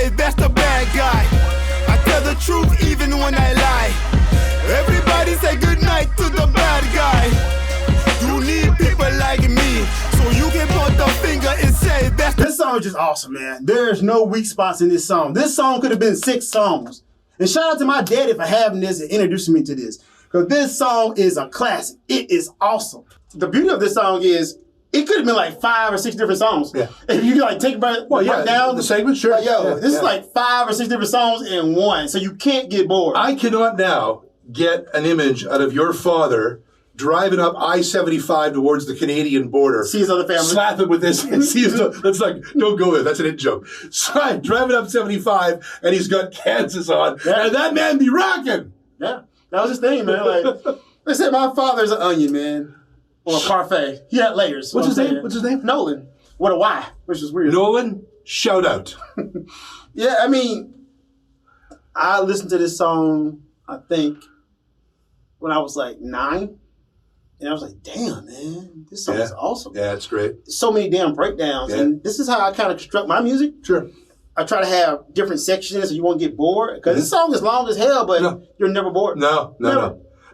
say that's the bad guy. I tell the truth even when I lie. Everybody say goodnight to the bad guy. You need people like me, so you can point the finger and say that's the... This song is just awesome, man. There's no weak spots in this song. This song could have been 6 songs. And shout out to my daddy for having this and introducing me to this. Because this song is a classic. It is awesome. The beauty of this song is it could have been like 5 or 6 different songs. Yeah. If you like take it down the segment, sure. Like, this is like 5 or 6 different songs in one, so you can't get bored. I cannot now get an image out of your father driving up I-75 towards the Canadian border. See his other family. Slap it with this. And see his, that's like, don't go there. That's an in joke. So, driving up 75 and he's got Kansas on. Yeah. And that man be rocking. Yeah. That was his thing, man. Like, they said my father's an onion, man. Or a parfait. He had layers. What's his name? What's his name? Nolan. With a Y, which is weird. Nolan, shout out. Yeah, I mean, I listened to this song, I think, when I was like 9. And I was like, damn, man, this song is awesome. Yeah, it's great. So many damn breakdowns. Yeah. And this is how I kind of construct my music. Sure. I try to have different sections so you won't get bored. Because this song is long as hell, but you're never bored. No.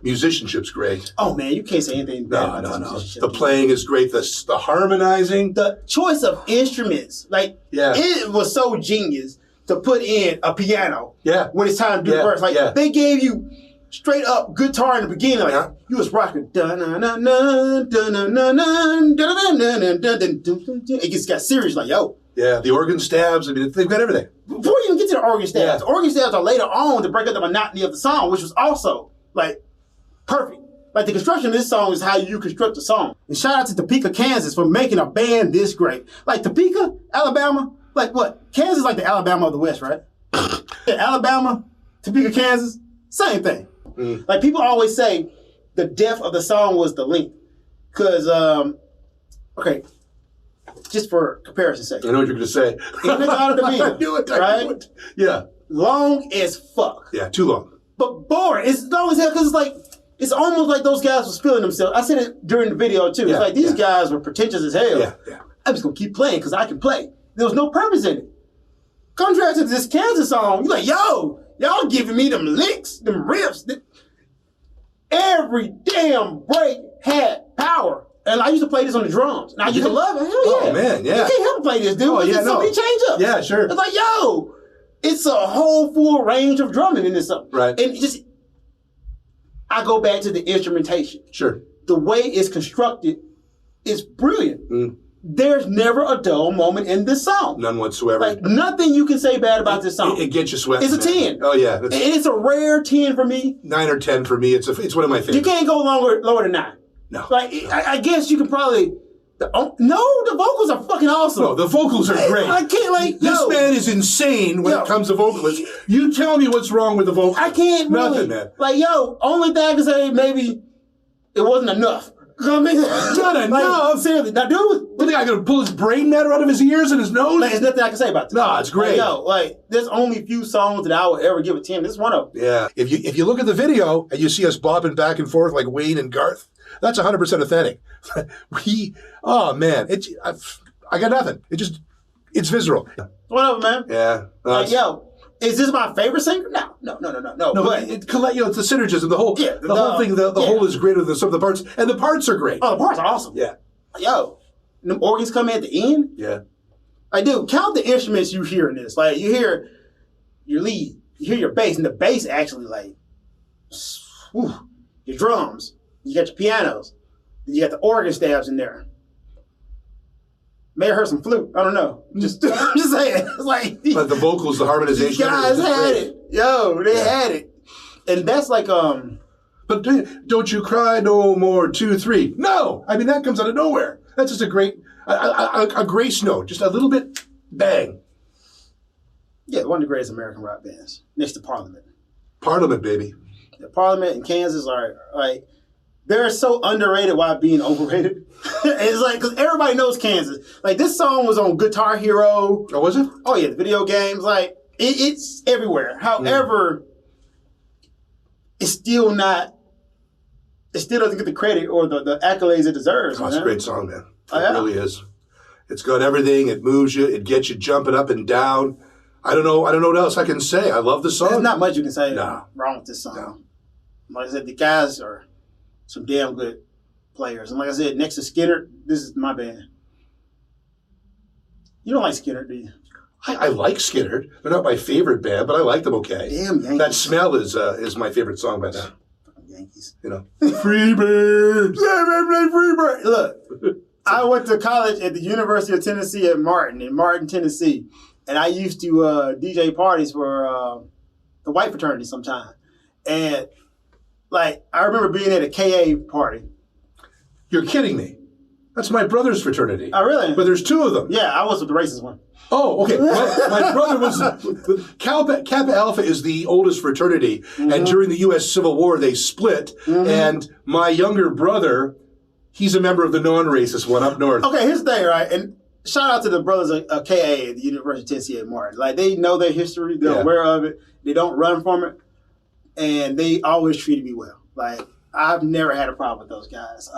Musicianship's great. Oh, man, you can't say anything bad about this musicianship. The playing is great. The harmonizing. The choice of instruments. Like, it was so genius to put in a piano when it's time to do the verse. Like, they gave you straight up guitar in the beginning. Like, you was rocking. It just got serious. Like, yo. Yeah, the organ stabs. I mean, they've got everything. Before you even get to the organ stabs, the organ stabs are later on to break up the monotony of the song, which was also, like, perfect. Like, the construction of this song is how you construct a song. And shout out to Topeka, Kansas for making a band this great. Like, Topeka, Alabama, like what? Kansas is like the Alabama of the West, right? Alabama, Topeka, Kansas, same thing. Like, people always say the depth of the song was the length. Because, okay, just for comparison's sake. I know what you're going to say. I knew it. Right? Yeah. Long as fuck. Yeah, too long. But boring. It's long as hell because it's like, it's almost like those guys were feeling themselves. I said it during the video too. It's like these guys were pretentious as hell. Yeah. I'm just going to keep playing because I can play. There was no purpose in it. Contrast to this Kansas song, you're like, yo, y'all giving me them licks, them riffs. Every damn break had power. And I used to play this on the drums. And I used to love it. Hell yeah. Oh, man, yeah. You can't help but play this, dude. Oh, yeah, so many change-ups. Yeah, sure. It's like, yo, it's a whole full range of drumming in this song. Right. And just, I go back to the instrumentation. Sure. The way it's constructed is brilliant. There's never a dull moment in this song. None whatsoever. Like, nothing you can say bad about this song. It gets you sweating. It's a 10. Oh, yeah. And it's a rare 10 for me. 9 or 10 for me. It's one of my favorites. You can't go lower than 9. No. Like, I guess you can probably... the vocals are fucking awesome. No, the vocals are great. I can't, like, this man is insane when it comes to vocalists. You tell me what's wrong with the vocals. I can't really. Nothing, man. Like, only thing I can say, maybe it wasn't enough. You know what I mean? Not enough. Like, seriously. Now, dude, you think I'm going to pull his brain matter out of his ears and his nose? Like, there's nothing I can say about this. No, it's great. Like, there's only a few songs that I would ever give a 10. This is one of them. Yeah. If you look at the video and you see us bobbing back and forth like Wayne and Garth, that's 100% authentic. Oh man, I got nothing. It's visceral. One of them, man. Yeah. Like, is this my favorite singer? No. No, but it's the synergism, the whole thing. The whole is greater than some of the parts, and the parts are great. Oh, the parts are awesome. Yeah. And them organs come in at the end. Yeah. Like, dude, count the instruments you hear in this. Like, you hear your lead, you hear your bass, and the bass actually, like, your drums, you got your pianos, you got the organ stabs in there. May have heard some flute. I don't know. I'm just saying. It's like, but the vocals, the harmonization. These guys had it. They had it. And that's like, But don't you cry no more, 2, 3. No! I mean, that comes out of nowhere. That's just a great grace note. Just a little bit bang. Yeah, one of the greatest American rock bands. Next to Parliament. Parliament, baby. The Parliament and Kansas are like, they're so underrated while being overrated. It's like, because everybody knows Kansas. Like, this song was on Guitar Hero. Oh, was it? Oh, yeah, the video games. Like, it's everywhere. However, it's still not, it still doesn't get the credit or the accolades it deserves. Oh, it's a great song, man. It Oh, yeah. really is. It's got everything. It moves you. It gets you jumping up and down. I don't know what else I can say. I love the song. There's not much you can say No. wrong with this song. No. Like I said, the guys are some damn good players. And like I said, next to Skinner, this is my band. You don't like Skinner, do you? I like Skinner. They're not my favorite band, but I like them okay. Damn Yankees. That Smell is my favorite song by them. Yankees. You know, Freebirds. Freebird. Look, I went to college at the University of Tennessee in Martin, Tennessee. And I used to DJ parties for the white fraternity sometime. And, like, I remember being at a KA party. You're kidding me. That's my brother's fraternity. Oh, really? But there's two of them. Yeah, I was with the racist one. Oh, okay. My brother was... Kappa Alpha is the oldest fraternity. Mm-hmm. And during the U.S. Civil War, they split. Mm-hmm. And my younger brother, he's a member of the non-racist one up north. Okay, here's the thing, right? And shout out to the brothers of KA at the University of Tennessee at Martin. Like, they know their history. They're aware of it. They don't run from it. And they always treated me well. Like, I've never had a problem with those guys.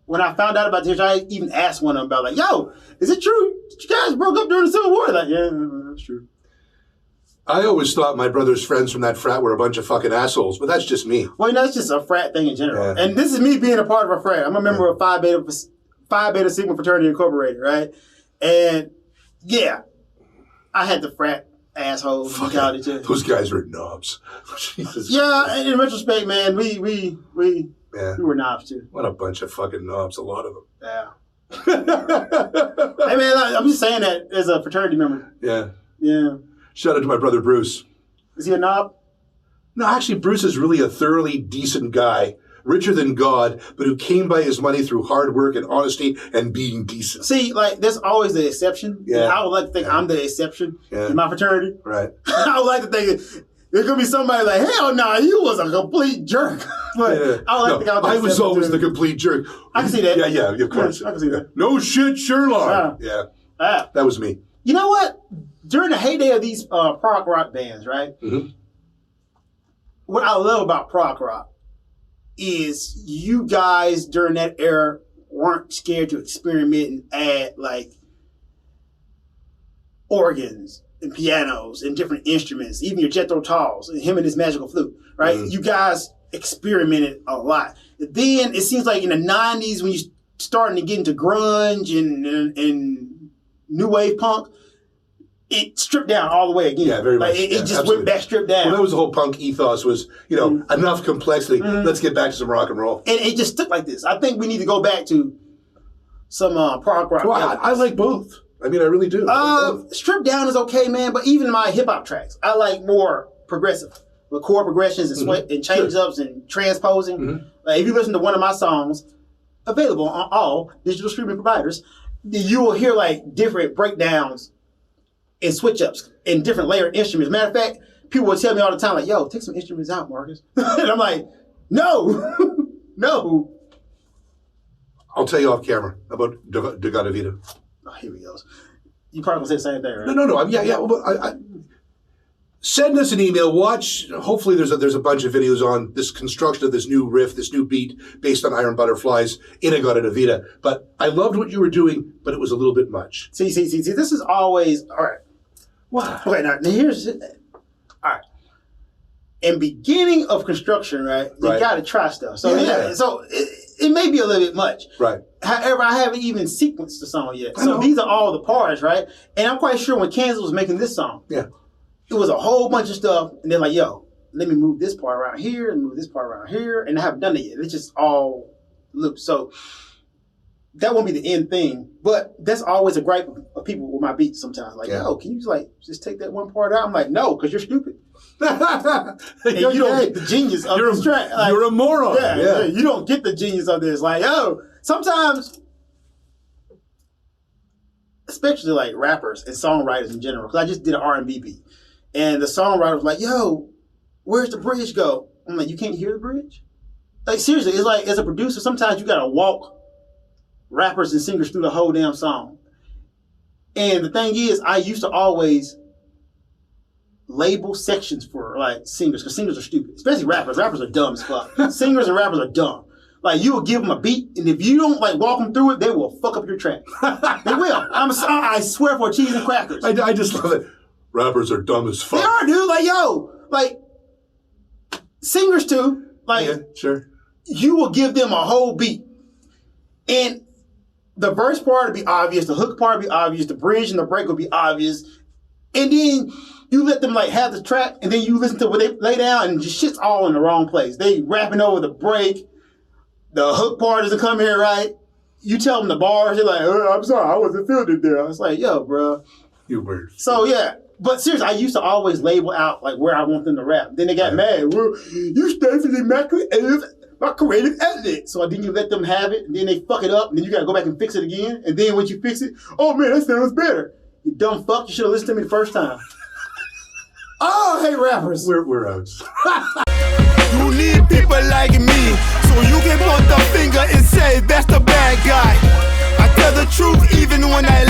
When I found out about this, I even asked one of them about, like, yo, is it true you guys broke up during the Civil War? Like, yeah, that's true. I always thought my brother's friends from that frat were a bunch of fucking assholes, but that's just me. Well, you know, it's just a frat thing in general. Yeah. And this is me being a part of a frat. I'm a member of Phi Beta Sigma Fraternity Incorporated, right? And, yeah, I had the frat assholes. Those guys are knobs. Jesus yeah, Christ. in retrospect, man, we were knobs too. What a bunch of fucking knobs, a lot of them. Yeah. Hey, man, I'm just saying that as a fraternity member. Yeah. Yeah. Shout out to my brother Bruce. Is he a knob? No, actually, Bruce is really a thoroughly decent guy, richer than God, but who came by his money through hard work and honesty and being decent. See, like, there's always the exception. Yeah. I would like to think I'm the exception in my fraternity. Right. I would like to think there's going to be somebody like, hell no, you was a complete jerk. But I would like to think I was always the complete jerk. I can see that. Yeah, of course. Yeah, I can see that. No shit, Sherlock. Yeah. That was me. You know what? During the heyday of these prog rock bands, right? Mm-hmm. What I love about prog rock is you guys during that era weren't scared to experiment and add, like, organs and pianos and different instruments, even your Jethro Tulls and him and his magical flute, right? Mm-hmm. You guys experimented a lot. Then it seems like in the 90s when you're starting to get into grunge and new wave punk, it stripped down all the way again. Yeah, very much. It just went back stripped down. Well, that was the whole punk ethos was, enough complexity. Mm-hmm. Let's get back to some rock and roll. And it just stuck like this. I think we need to go back to some prog rock. Well, I like both. I mean, I really do. Stripped down is okay, man, but even my hip-hop tracks, I like more progressive with chord progressions and and change-ups and transposing. Mm-hmm. Like, if you listen to one of my songs, available on all digital streaming providers, you will hear, like, different breakdowns and switch-ups and different layered instruments. Matter of fact, people will tell me all the time, like, yo, take some instruments out, Marcus. And I'm like, no, no. I'll tell you off camera about Degata Vita. Oh, here he goes. You probably gonna say the same thing, right? No. Yeah. Well, send us an email. Watch. Hopefully, there's a bunch of videos on this construction of this new riff, this new beat based on Iron Butterflies in Agata Vita. But I loved what you were doing, but it was a little bit much. See. This is always all right. What? Okay, now here's all right. In beginning of construction, right? You gotta try stuff. So so it may be a little bit much. Right. However, I haven't even sequenced the song yet. So these are all the parts, right? And I'm quite sure when Kansas was making this song, it was a whole bunch of stuff, and they're like, yo, let me move this part around here and move this part around here, and I haven't done it yet. It's just all loops. So that won't be the end thing, but that's always a gripe of people with my beats sometimes. Like, yo, can you just take that one part out? I'm like, no, because you're stupid. And you don't get the genius of this track. Like, you're a moron. Yeah, you don't get the genius of this. Like, sometimes, especially like rappers and songwriters in general, because I just did an R&B beat, and the songwriter was like, yo, where's the bridge go? I'm like, you can't hear the bridge? Like, seriously, it's like, as a producer, sometimes you got to walk rappers and singers through the whole damn song. And the thing is, I used to always label sections for like singers, because singers are stupid, especially rappers. Rappers are dumb as fuck. Singers and rappers are dumb. Like, you will give them a beat, and if you don't like walk them through it, they will fuck up your track. They will. I swear for cheese and crackers. I just love it. Rappers are dumb as fuck. They are, dude. Like, yo, like, singers too. Like, Yeah, sure. you will give them a whole beat. And the verse part will be obvious, the hook part will be obvious, the bridge and the break will be obvious. And then you let them like have the track, and then you listen to what they lay down, and just shit's all in the wrong place. They rapping over the break. The hook part doesn't come here right. You tell them the bars, they're like, oh, I'm sorry, I wasn't feeling it there. I was like, yo, bro. You weird. So, yeah. But seriously, I used to always label out like where I want them to rap. Then they got mad. Well, you definitely my creative outlet. So then you let them have it, and then they fuck it up, and then you gotta go back and fix it again. And then once you fix it, oh man, that sounds better. You dumb fuck, you should have listened to me the first time. Oh, hey rappers. We're out. You need people like me, so you can point the finger and say that's the bad guy. I tell the truth even when I lie.